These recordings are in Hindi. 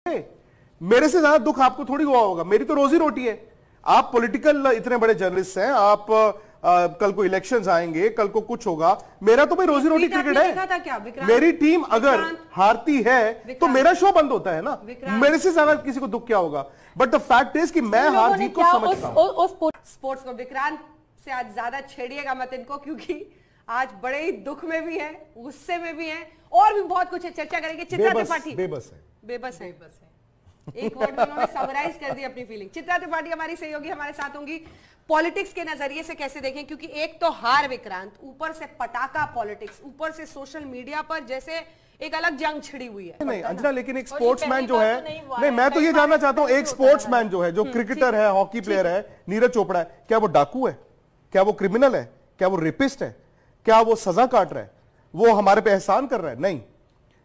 मेरे से ज्यादा दुख आपको थोड़ी हुआ होगा, मेरी तो रोजी रोटी है। आप पॉलिटिकल इतने बड़े जर्नलिस्ट हैं, आप कल को इलेक्शंस आएंगे, कल को कुछ होगा, मेरा तो भाई रोजी रोटी क्रिकेट है। मेरी टीम अगर हारती है तो मेरा शो बंद होता है ना, मेरे से ज्यादा किसी को दुख क्या होगा। बट द फैक्ट इज कि मैं हार जीत को समझता हूं। स्पोर्ट्स को विक्रांत से आज ज्यादा छेड़िएगा मत इनको, क्योंकि आज बड़े ही दुख में भी है, गुस्से में भी है, और भी बहुत कुछ है, चर्चा करेंगे। चित्रा त्रिपाठी बेबस है। एक वर्ड में उन्होंने समराइज कर दी अपनी फीलिंग। चित्रा त्रिपाठी हमारी सहयोगी हमारे साथ होंगी। पॉलिटिक्स के नजरिए से कैसे देखें, क्योंकि एक तो हार विक्रांत, ऊपर से पटाखा पॉलिटिक्स, ऊपर से सोशल मीडिया पर जैसे एक अलग जंग छिड़ी हुई है। नहीं अंजना, लेकिन एक स्पोर्ट्समैन जो है, नहीं मैं तो ये जानना चाहता हूं, एक स्पोर्ट्समैन जो है, जो क्रिकेटर है, हॉकी प्लेयर है, नीरज चोपड़ा है, क्या वो डाकू है? क्या वो क्रिमिनल है? क्या वो रेपिस्ट है? क्या वो सजा काट रहा है? वो हमारे पे एहसान कर रहा है? नहीं।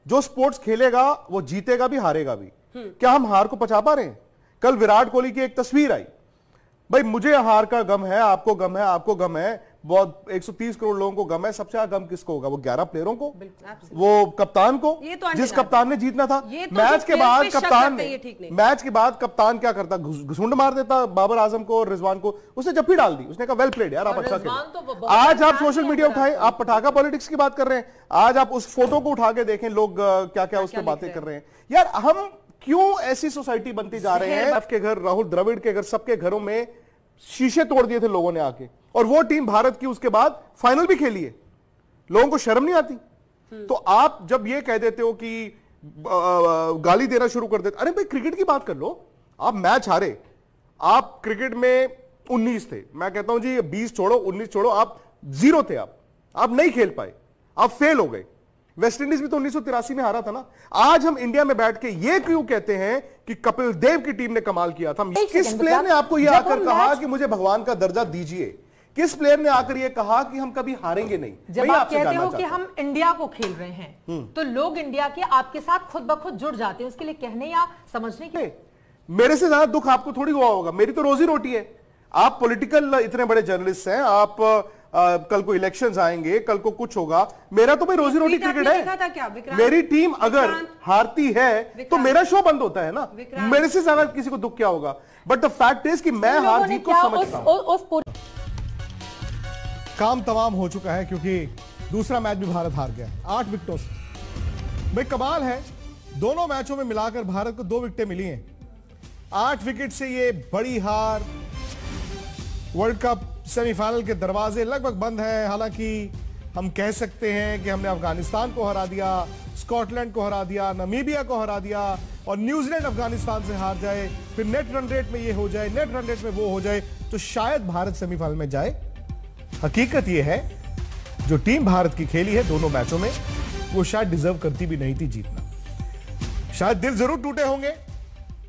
जो स्पोर्ट्स खेलेगा वो जीतेगा भी, हारेगा भी। क्या हम हार को पचा पा रहे हैं? कल विराट कोहली की एक तस्वीर आई, भाई मुझे हार का गम है, आपको गम है, आपको गम है, बहुत 130 करोड़ लोगों को गम है। सबसे ज्यादा गम किसको होगा? वो 11 प्लेयरों को, वो कप्तान को, तो जिस कप्तान ने जीतना था। मैच के बाद कप्तान क्या करता? घुसुंड मार देता बाबर आजम को और रिजवान को। उसने जप्पी डाल दी, उसने कहा वेल प्लेड यार, आप अच्छा खेले। आज आप सोशल मीडिया उठाए, आप पटाखा पॉलिटिक्स की बात कर रहे हैं। आज आप उस फोटो को उठा के देखें, लोग क्या क्या उस पर बातें कर रहे हैं। यार हम क्यों ऐसी सोसाइटी बनती जा रहे हैं? आपके घर, राहुल द्रविड़ के घर, सबके घरों में शीशे तोड़ दिए थे लोगों ने आके, और वो टीम भारत की उसके बाद फाइनल भी खेली है। लोगों को शर्म नहीं आती? तो आप जब ये कह देते हो कि गाली देना शुरू कर देते, अरे भाई क्रिकेट की बात कर लो। आप मैच हारे, आप क्रिकेट में 19 थे, मैं कहता हूं जी 20 छोड़ो, 19 छोड़ो, आप 0 थे। आप नहीं खेल पाए, आप फेल हो गए। वेस्ट इंडीज भी तो 1983 में हारा था ना। आज हम इंडिया में बैठ के ये क्यों कहते हैं कि कपिल देव की टीम ने कमाल किया था? किस प्लेयर ने आपको यह आकर कहा कि मुझे भगवान का दर्जा दीजिए? किस प्लेयर ने आकर यह कहा कि हम कभी हारेंगे नहीं? जब आप कहते हो कि हम इंडिया को खेल रहे हैं, तो लोग इंडिया के आपके साथ खुद ब खुद जुड़ जाते हैं, उसके लिए कहने या समझने के। मेरे से ज्यादा दुख आपको थोड़ी हुआ होगा, मेरी तो रोजी रोटी है। आप पॉलिटिकल इतने बड़े जर्नलिस्ट हैं, आप कल को इलेक्शंस आएंगे, कल को कुछ होगा, मेरा तो भाई रोजी रोटी क्रिकेट है। मेरी टीम अगर हारती है तो मेरा शो बंद होता है ना, मेरे से ज्यादा किसी को दुख क्या होगा। बट द फैक्ट इज कि मैं हार जीत को समझता हूं। काम तमाम हो चुका है, क्योंकि दूसरा मैच भी भारत हार गया 8 विकेटों से। भाई कमाल है, दोनों मैचों में मिलाकर भारत को 2 विकेटें मिली हैं। 8 विकेट से ये बड़ी हार। वर्ल्ड कप सेमीफाइनल के दरवाजे लगभग बंद हैं। हालांकि हम कह सकते हैं कि हमने अफगानिस्तान को हरा दिया, स्कॉटलैंड को हरा दिया, नामीबिया को हरा दिया, और न्यूजीलैंड अफगानिस्तान से हार जाए, फिर नेट रन रेट में ये हो जाए, नेट रन रेट में वो हो जाए, तो शायद भारत सेमीफाइनल में जाए। हकीकत ये है, जो टीम भारत की खेली है दोनों मैचों में, वो शायद डिजर्व करती भी नहीं थी जीतना। शायद दिल जरूर टूटे होंगे,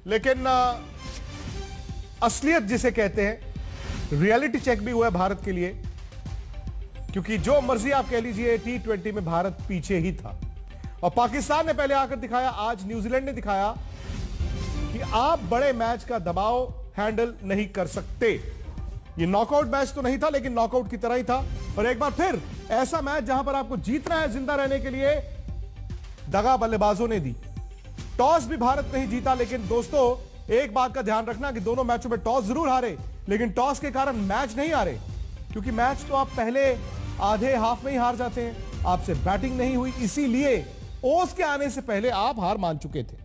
लेकिन असलियत जिसे कहते हैं, रियलिटी चेक भी हुआ है भारत के लिए। क्योंकि जो मर्जी आप कह लीजिए, T20 में भारत पीछे ही था, और पाकिस्तान ने पहले आकर दिखाया, आज न्यूजीलैंड ने दिखाया कि आप बड़े मैच का दबाव हैंडल नहीं कर सकते। ये नॉकआउट मैच तो नहीं था, लेकिन नॉकआउट की तरह ही था। और एक बार फिर ऐसा मैच जहां पर आपको जीतना है जिंदा रहने के लिए, दगा बल्लेबाजों ने दी। टॉस भी भारत नहीं जीता, लेकिन दोस्तों एक बात का ध्यान रखना कि दोनों मैचों में टॉस जरूर हारे, लेकिन टॉस के कारण मैच नहीं हारे। क्योंकि मैच तो आप पहले आधे हाफ में ही हार जाते हैं, आपसे बैटिंग नहीं हुई, इसीलिए ओस के आने से पहले आप हार मान चुके थे।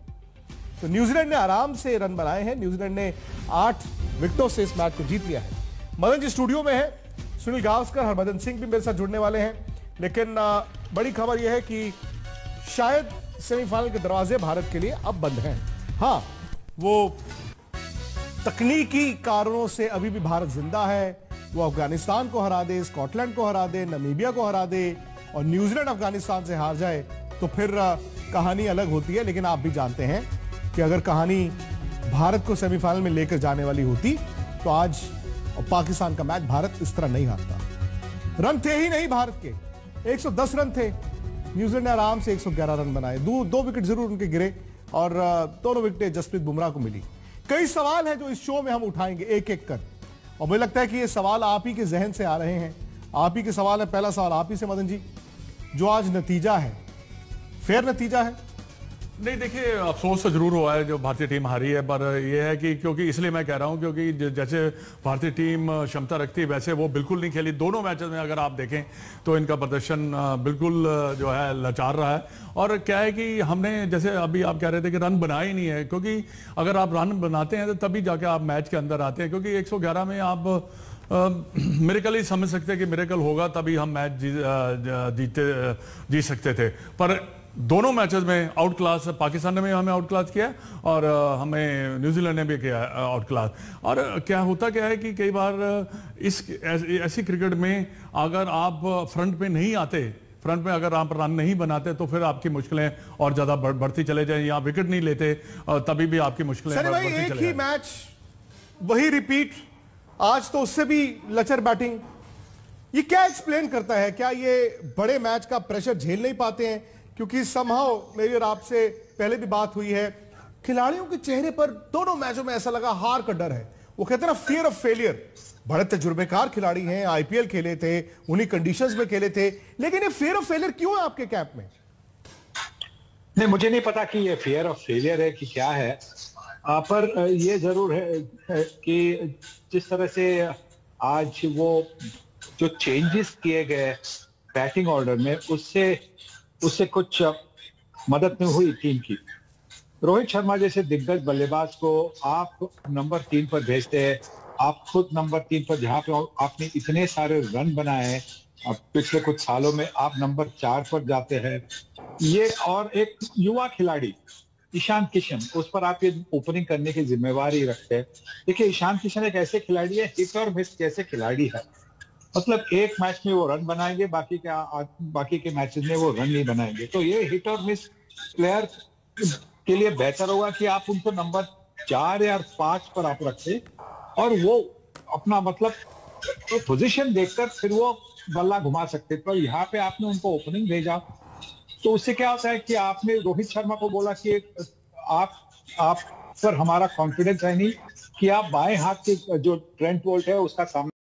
तो न्यूजीलैंड ने आराम से रन बनाए हैं। न्यूजीलैंड ने 8 विकेटों से इस मैच को जीत लिया है। मदन जी स्टूडियो में है, सुनील गावस्कर, हरभजन सिंह भी मेरे साथ जुड़ने वाले हैं। लेकिन बड़ी खबर यह है कि शायद सेमीफाइनल के दरवाजे भारत के लिए अब बंद हैं। हाँ, वो तकनीकी कारणों से अभी भी भारत जिंदा है। वो अफगानिस्तान को हरा दे, स्कॉटलैंड को हरा दे, नामीबिया को हरा दे, और न्यूजीलैंड अफगानिस्तान से हार जाए, तो फिर कहानी अलग होती है। लेकिन आप भी जानते हैं कि अगर कहानी भारत को सेमीफाइनल में लेकर जाने वाली होती, तो आज पाकिस्तान का मैच भारत इस तरह नहीं हारता। रन थे ही नहीं भारत के, 110 रन थे। न्यूजीलैंड ने आराम से 111 रन बनाए। 2 विकेट जरूर उनके गिरे, और दोनों विकेटें जसप्रीत बुमराह को मिली। कई सवाल हैं जो इस शो में हम उठाएंगे एक एक कर, और मुझे लगता है कि ये सवाल आप ही के जहन से आ रहे हैं, आप ही के सवाल है। पहला सवाल आप ही से मदन जी, जो आज नतीजा है, फेयर नतीजा है? नहीं, देखिए अफसोस तो जरूर हुआ है जो भारतीय टीम हारी है, पर यह है कि क्योंकि इसलिए मैं कह रहा हूं क्योंकि जैसे भारतीय टीम क्षमता रखती है वैसे वो बिल्कुल नहीं खेली। दोनों मैचेस में अगर आप देखें तो इनका प्रदर्शन बिल्कुल जो है लाचार रहा है। और क्या है कि हमने जैसे अभी आप कह रहे थे कि रन बनाए ही नहीं है, क्योंकि अगर आप रन बनाते हैं तो तभी जाके आप मैच के अंदर आते हैं, क्योंकि 111 में आप मिरेकल ही समझ सकते हैं कि मिरेकल होगा तभी हम मैच जीत सकते थे। पर दोनों मैचेस में आउट क्लास, पाकिस्तान ने भी हमें आउट क्लास किया और हमें न्यूजीलैंड ने भी किया आउट क्लास। और क्या है कि कई बार ऐसी क्रिकेट में अगर आप फ्रंट पे नहीं आते, फ्रंट में अगर आप रन नहीं बनाते तो फिर आपकी मुश्किलें और ज्यादा बढ़ती चले जाए, या विकेट नहीं लेते तभी भी आपकी मुश्किलें बढ़ती चले जाए। एक ही मैच वही रिपीट, आज तो उससे भी लचर बैटिंग। ये क्या एक्सप्लेन करता है? क्या ये बड़े मैच का प्रेशर झेल नहीं पाते हैं? क्योंकि समहाउ मेरी और आपसे पहले भी बात हुई है, खिलाड़ियों के चेहरे पर दोनों मैचों में ऐसा लगा हार का डर है। वो कहते हैं ना, फियर ऑफ फेलियर। बड़े तजुर्बेकार खिलाड़ी हैं, आईपीएल खेले थे, उन्हीं कंडीशंस में खेले थे, लेकिन ये फियर ऑफ फेलियर क्यों है आपके कैंप में? नहीं, मुझे नहीं पता कि ये फियर ऑफ फेलियर है कि क्या है, पर ये जरूर है कि जिस तरह से आज वो जो चेंजेस किए गए बैटिंग ऑर्डर में, उससे कुछ मदद नहीं हुई टीम की। रोहित शर्मा जैसे दिग्गज बल्लेबाज को आप नंबर 3 पर भेजते हैं, आप खुद नंबर 3 पर, जहां पे आपने इतने सारे रन बनाए, अब पिछले कुछ सालों में आप नंबर 4 पर जाते हैं। ये और एक युवा खिलाड़ी ईशान किशन, उस पर आप ये ओपनिंग करने की जिम्मेवारी रखते हैं। देखिए, ईशान किशन एक ऐसे खिलाड़ी है, हिट और मिस जैसे खिलाड़ी है। मतलब एक मैच में वो रन बनाएंगे, बाकी के मैचेस में वो रन नहीं बनाएंगे। तो ये हिट और मिस प्लेयर के लिए बेहतर होगा कि आप उनको नंबर 4 या 5 पर आप रखें और वो अपना मतलब पोजीशन देखकर फिर वो बल्ला घुमा सकते। पर यहाँ पे आपने उनको ओपनिंग भेजा, तो उससे क्या होता है कि आपने रोहित शर्मा को बोला कि आप पर हमारा कॉन्फिडेंस है नहीं कि आप बाएं हाथ के जो ट्रेंट बोल्ट है उसका सामना